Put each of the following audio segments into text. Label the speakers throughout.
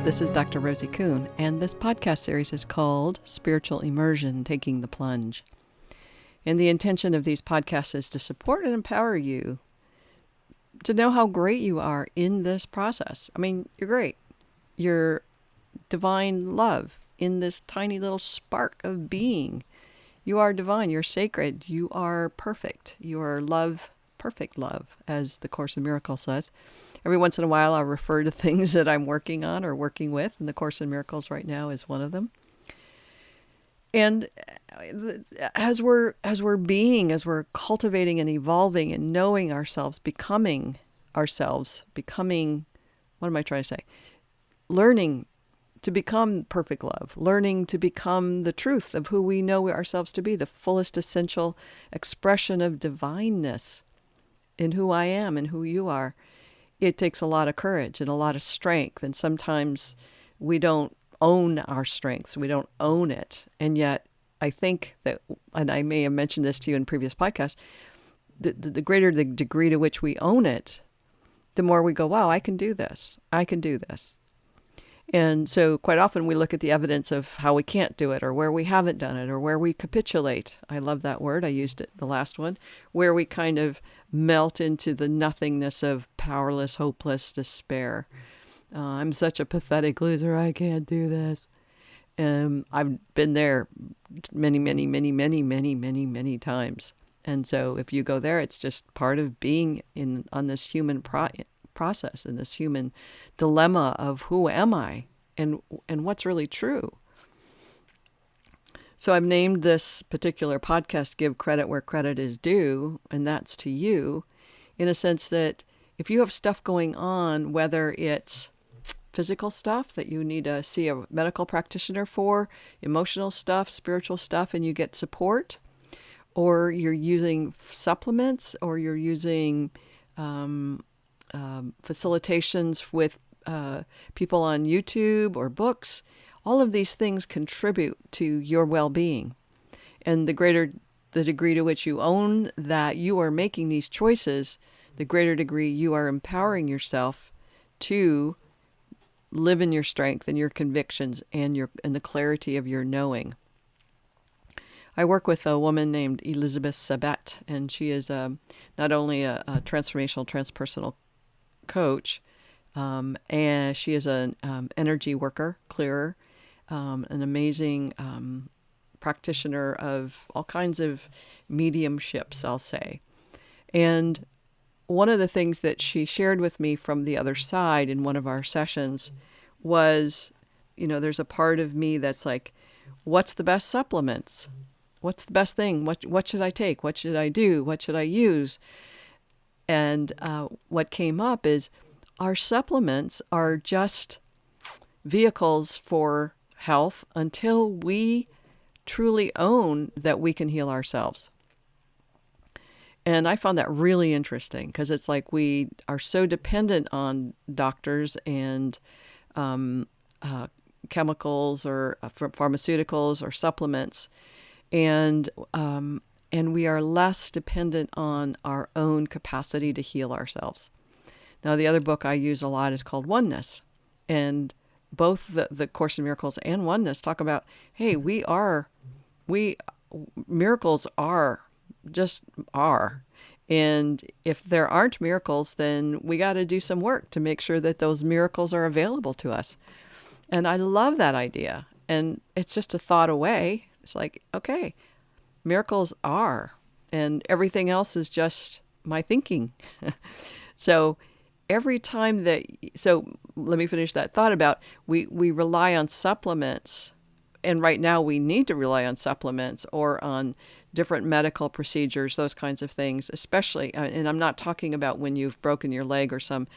Speaker 1: This is Dr. Rosie Kuhn, and this podcast series is called Spiritual Immersion, Taking the Plunge. And the intention of these podcasts is to support and empower you to know how great you are in this process. I mean, you're great. You're divine love in this tiny little spark of being. You are divine. You're sacred. You are perfect. You are love, perfect love, as the Course in Miracles says. Every once in a while, I'll refer to things that I'm working on or working with, and the Course in Miracles right now is one of them. And as we're cultivating and evolving and knowing ourselves, becoming, what am I trying to say? Learning to become perfect love, learning to become the truth of who we know ourselves to be, the fullest essential expression of divineness in who I am and who you are. It takes a lot of courage and a lot of strength. And sometimes we don't own our strengths. We don't own it. And yet I think that, and I may have mentioned this to you in previous podcasts, the greater the degree to which we own it, the more we go, wow, I can do this. I can do this. And so quite often we look at the evidence of how we can't do it or where we haven't done it or where we capitulate. I love that word. I used it the last one, where we kind of melt into the nothingness of powerless, hopeless despair. I'm such a pathetic loser. I can't do this. I've been there many times. And so if you go there, it's just part of being on this human process and this human dilemma of who am I and what's really true. So I've named this particular podcast, Give Credit Where Credit Is Due, and that's to you, in a sense that if you have stuff going on, whether it's physical stuff that you need to see a medical practitioner for, emotional stuff, spiritual stuff, and you get support, or you're using supplements, or you're using facilitations with people on YouTube or books, all of these things contribute to your well-being. And the greater the degree to which you own that you are making these choices, the greater degree you are empowering yourself to live in your strength and your convictions and the clarity of your knowing. I work with a woman named Elizabeth Sabat, and she is not only a transformational, transpersonal coach, and she is an energy worker, clearer, an amazing practitioner of all kinds of mediumships, I'll say. And one of the things that she shared with me from the other side in one of our sessions was, there's a part of me that's like, what's the best supplements? What's the best thing? What should I take? What should I do? What should I use? And what came up is our supplements are just vehicles for health until we truly own that we can heal ourselves. And I found that really interesting because it's like we are so dependent on doctors and chemicals or pharmaceuticals or supplements, and we are less dependent on our own capacity to heal ourselves. Now, the other book I use a lot is called Wholeness, and both the Course in Miracles and Oneness talk about, hey, miracles are, just are. And if there aren't miracles, then we got to do some work to make sure that those miracles are available to us. And I love that idea. And it's just a thought away. It's like, okay, miracles are, and everything else is just my thinking. So let me finish that thought about we rely on supplements, and right now we need to rely on supplements or on different medical procedures, those kinds of things, especially, and I'm not talking about when you've broken your leg or some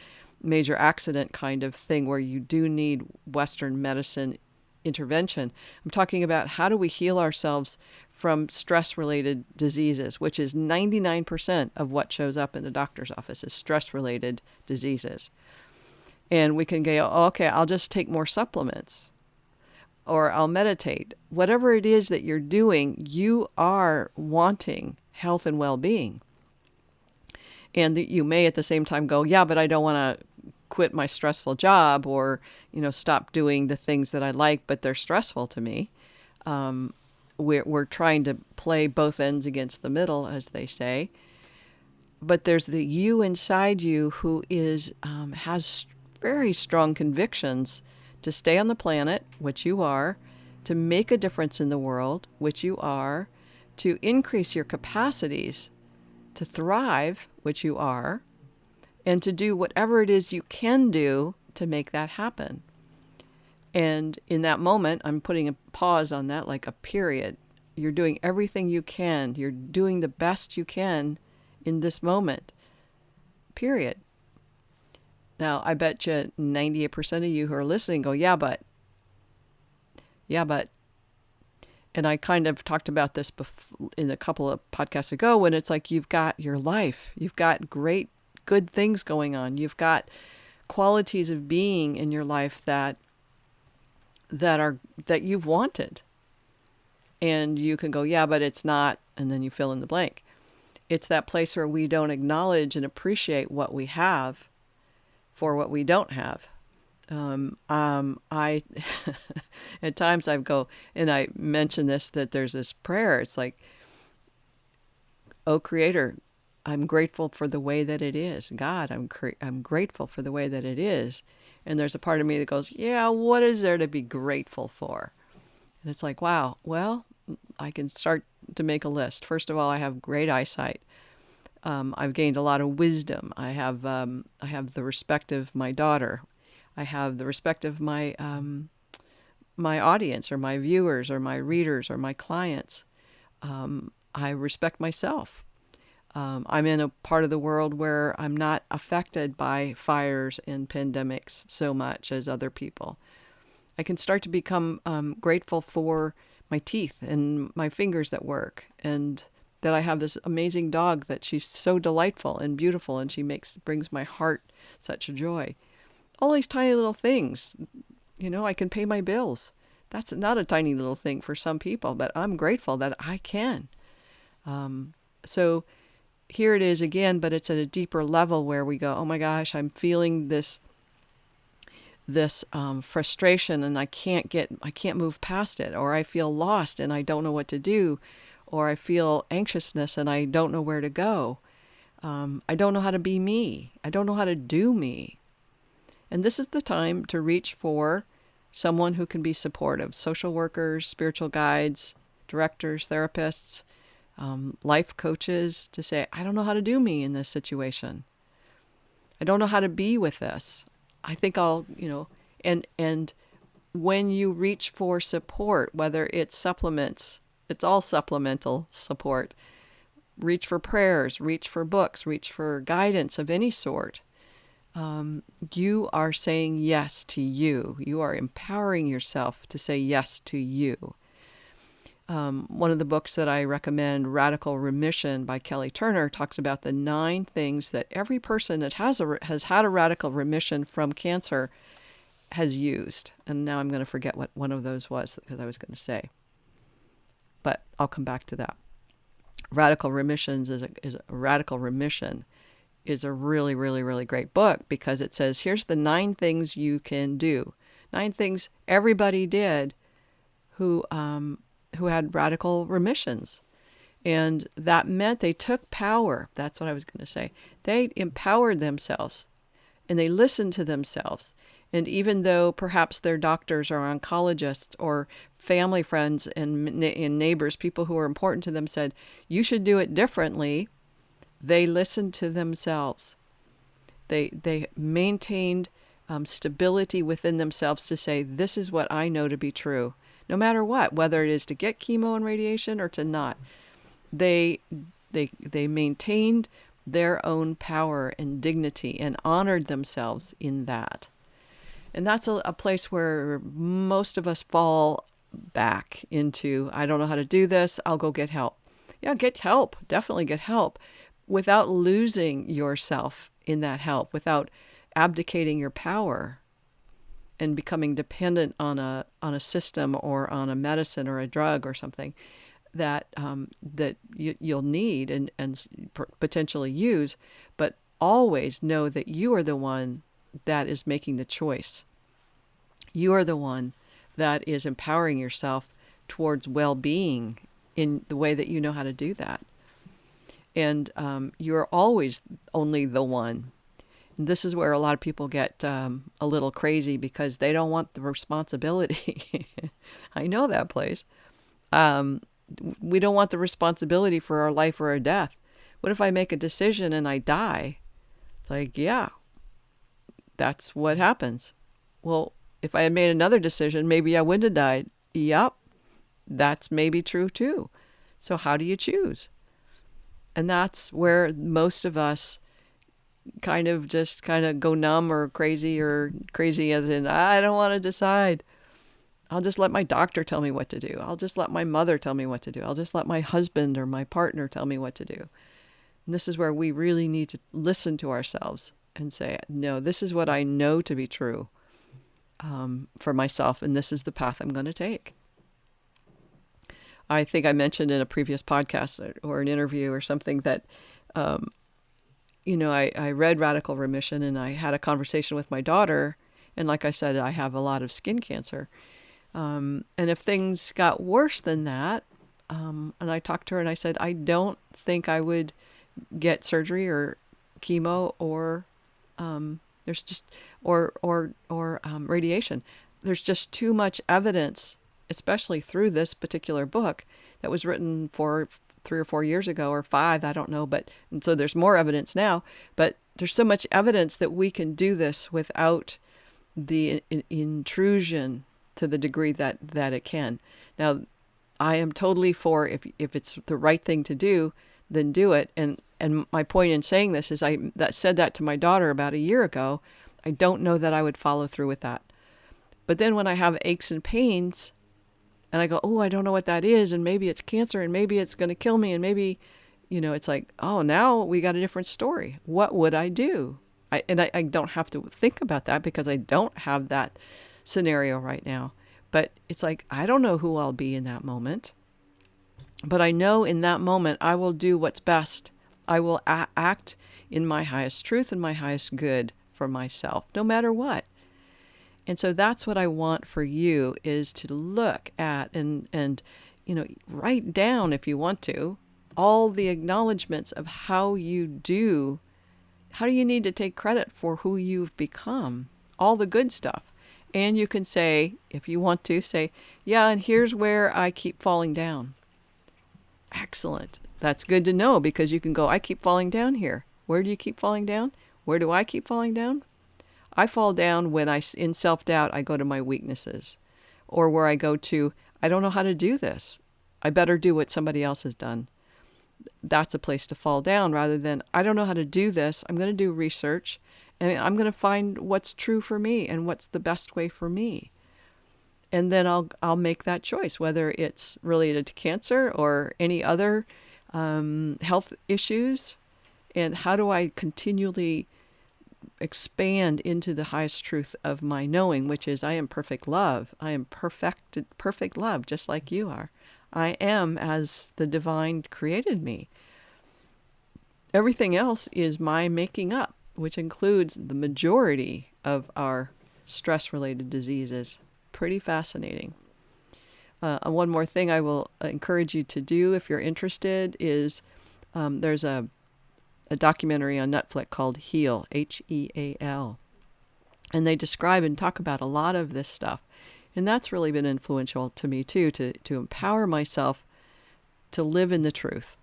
Speaker 1: major accident kind of thing where you do need Western medicine intervention. I'm talking about how do we heal ourselves from stress-related diseases, which is 99% of what shows up in the doctor's office is stress-related diseases. And we can go, oh, okay, I'll just take more supplements, or I'll meditate. Whatever it is that you're doing, you are wanting health and well-being. And you may at the same time go, yeah, but I don't want to quit my stressful job or, stop doing the things that I like, but they're stressful to me. We're trying to play both ends against the middle, as they say. But there's the you inside you who has very strong convictions to stay on the planet, which you are, to make a difference in the world, which you are, to increase your capacities to thrive, which you are, and to do whatever it is you can do to make that happen. And in that moment, I'm putting a pause on that, like a period. You're doing everything you can. You're doing the best you can in this moment, period. Now, I bet you 98% of you who are listening go, yeah, but. And I kind of talked about this in a couple of podcasts ago, when it's like you've got your life. You've got great, good things going on. You've got qualities of being in your life that you've wanted. And you can go, yeah, but it's not, and then you fill in the blank. It's that place where we don't acknowledge and appreciate what we have for what we don't have. I at times I go, and I mention this, that there's this prayer. It's like, oh Creator, I'm grateful for the way that it is. God, I'm grateful for the way that it is. And there's a part of me that goes, yeah, what is there to be grateful for? And it's like, wow, well, I can start to make a list. First of all, I have great eyesight. I've gained a lot of wisdom. I have the respect of my daughter. I have the respect of my my audience, or my viewers, or my readers, or my clients. I respect myself. I'm in a part of the world where I'm not affected by fires and pandemics so much as other people. I can start to become grateful for my teeth and my fingers that work, and that I have this amazing dog that she's so delightful and beautiful, and she brings my heart such joy. All these tiny little things, I can pay my bills. That's not a tiny little thing for some people, but I'm grateful that I can. So here it is again, but it's at a deeper level where we go, oh my gosh, I'm feeling this frustration, and I can't move past it, or I feel lost and I don't know what to do, or I feel anxiousness and I don't know where to go. I don't know how to be me. I don't know how to do me. And this is the time to reach for someone who can be supportive. Social workers, spiritual guides, directors, therapists, life coaches, to say, I don't know how to do me in this situation. I don't know how to be with this. I think I'll, and when you reach for support, whether it's supplements, it's all supplemental support. Reach for prayers, reach for books, reach for guidance of any sort. You are saying yes to you. You are empowering yourself to say yes to you. One of the books that I recommend, Radical Remission by Kelly Turner, talks about the 9 things that every person that has had a radical remission from cancer has used. And now I'm going to forget what one of those was, because I was going to say. But I'll come back to that. Radical Remission is a really, really, really great book, because it says, here's the 9 things you can do. 9 things everybody did who had radical remissions. And that meant they took power. That's what I was going to say. They empowered themselves, and they listened to themselves. And even though perhaps their doctors or oncologists or family friends and neighbors, people who are important to them, said, you should do it differently, they listened to themselves. They maintained stability within themselves to say, this is what I know to be true, no matter what, whether it is to get chemo and radiation or to not. They maintained their own power and dignity and honored themselves in that. And that's a place where most of us fall back into, I don't know how to do this, I'll go get help. Yeah, get help. Definitely get help, without losing yourself in that help, without abdicating your power and becoming dependent on a system or on a medicine or a drug or something that you'll need and potentially use. But always know that you are the one that is making the choice. You are the one that is empowering yourself towards well-being in the way that you know how to do that. And you're always only the one. And this is where a lot of people get a little crazy because they don't want the responsibility. I know that place. We don't want the responsibility for our life or our death. What if I make a decision and I die? It's like, yeah, that's what happens. Well, if I had made another decision, maybe I wouldn't have died. Yep, that's maybe true too. So how do you choose? And that's where most of us kind of go numb or crazy as in, I don't want to decide. I'll just let my doctor tell me what to do. I'll just let my mother tell me what to do. I'll just let my husband or my partner tell me what to do. And this is where we really need to listen to ourselves and say, no, this is what I know to be true for myself, and this is the path I'm going to take. I think I mentioned in a previous podcast or an interview or something that, I read Radical Remission and I had a conversation with my daughter. And like I said, I have a lot of skin cancer. And if things got worse than that, and I talked to her and I said, I don't think I would get surgery or chemo or radiation. There's just too much evidence, especially through this particular book that was written 3 or 4 years ago or 5, I don't know. And so there's more evidence now, but there's so much evidence that we can do this without the intrusion to the degree that it can. Now, I am totally for if it's the right thing to do, then do it. And my point in saying this is I said that to my daughter about a year ago. I don't know that I would follow through with that. But then when I have aches and pains and I go, oh, I don't know what that is, and maybe it's cancer, and maybe it's going to kill me, and maybe, it's like, oh, now we got a different story. What would I do? I don't have to think about that because I don't have that scenario right now. But it's like, I don't know who I'll be in that moment. But I know in that moment, I will do what's best. I will act in my highest truth and my highest good for myself, no matter what. And so that's what I want for you, is to look at and write down, if you want to, all the acknowledgments of how you need to take credit for who you've become, all the good stuff. And you can say, if you want to, say, yeah, and here's where I keep falling down. Excellent. That's good to know, because you can go, I keep falling down here. Where do you keep falling down? Where do I keep falling down? I fall down when in self-doubt, I go to my weaknesses, or where I go to, I don't know how to do this. I better do what somebody else has done. That's a place to fall down, rather than, I don't know how to do this. I'm going to do research, and I'm going to find what's true for me and what's the best way for me. And then I'll make that choice, whether it's related to cancer or any other health issues. And how do I continually expand into the highest truth of my knowing, which is I am perfect love. I am perfect love, just like you are. I am as the divine created me. Everything else is my making up, which includes the majority of our stress-related diseases. Pretty fascinating. One more thing I will encourage you to do if you're interested is there's a documentary on Netflix called Heal, Heal. And they describe and talk about a lot of this stuff. And that's really been influential to me too, to empower myself to live in the truth.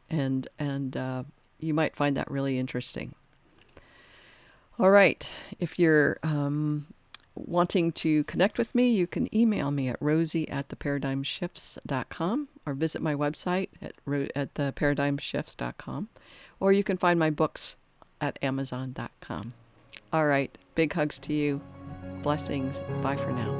Speaker 1: And you might find that really interesting. All right. If you're wanting to connect with me, you can email me at rosie@theparadigmshifts.com or visit my website at theparadigmshifts.com, or you can find my books at amazon.com. All right. Big hugs to you. Blessings. Bye for now.